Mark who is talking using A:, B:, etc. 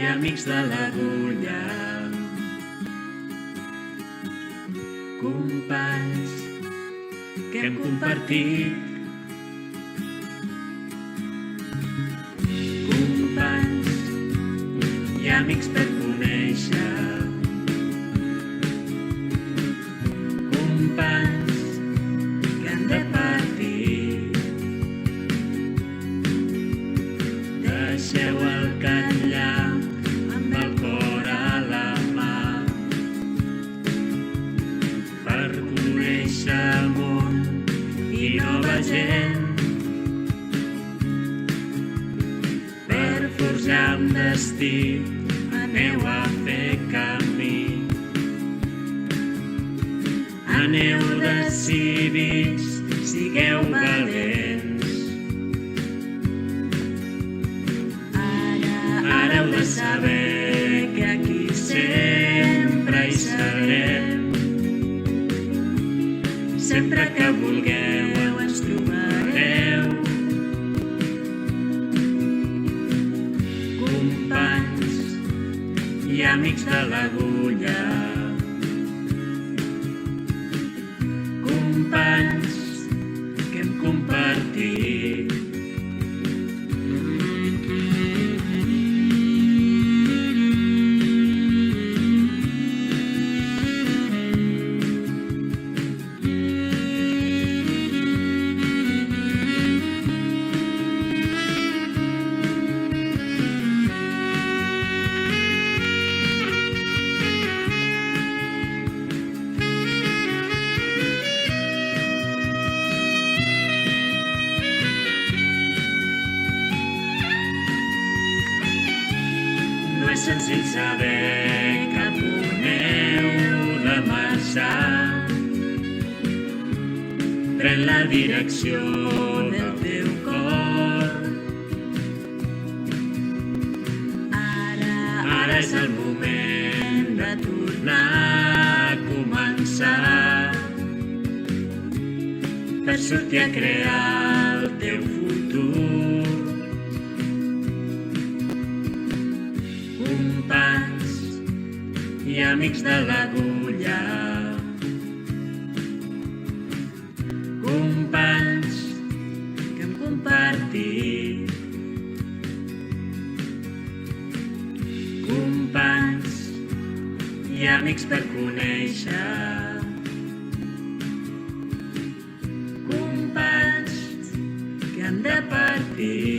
A: amics de l'agulla, companys que hem compartit, companys i amics per conèixer, companys que han de partir. Deixeu el catllar amb el cor a la mà per conèixer el món i nova gent, per forjar un destí. Aneu a fer camí, aneu decidits, sigueu valents. Ara heu de saber que aquí sempre hi serem. Sempre que vulgueu ens trobareu. Companys i amics de l'agulla, companys que hem compartit. No és senzill saber cap on heu de marxar. Pren la direcció del teu cor. Ara és el moment de tornar a començar, per sortir a crear el teu futur. Companys i amics de l'agulla, companys que hem compartit, companys i amics per conèixer, companys que han de partir.